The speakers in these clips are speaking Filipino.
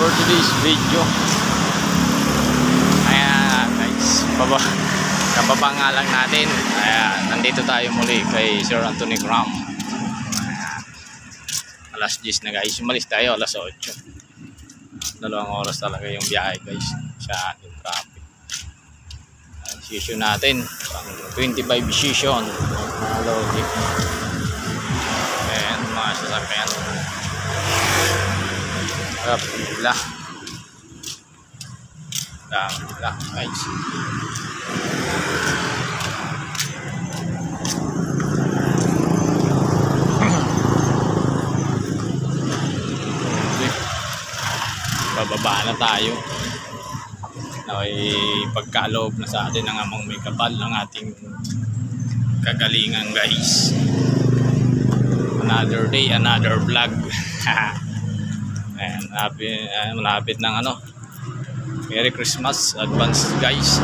for today's video. Ayan guys, kababa nga lang natin. Ayan, nandito tayo muli kay Sir Anthony Graham. Ayan, alas 10 na guys, umalis tayo alas 8. 2 oras talaga yung biyahe guys sa ating traffic. Session natin, 25 session mga logic. Ayan, mga sasakyan. Pila guys. Bababa na tayo. Ay pagkaloob na sa atin ng amang may kapal ng ating kagalingan guys. Another day, another vlog. Ayan, malapit ng Merry Christmas advance guys.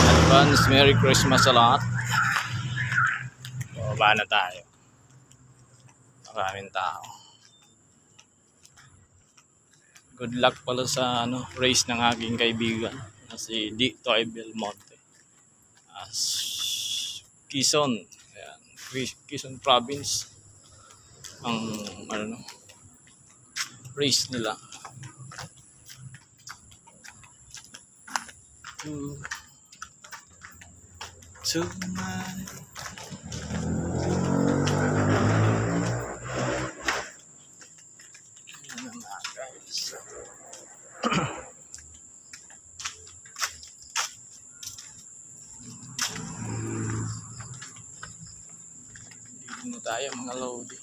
Advance Merry Christmas sa lahat. Bababa na tayo. Maraming tao. Good luck pala sa race ng aking kaibigan na si Ditoy Belmonte. Quezon. Ayan, Quezon province ang race nila. Dito tayo mga lodi.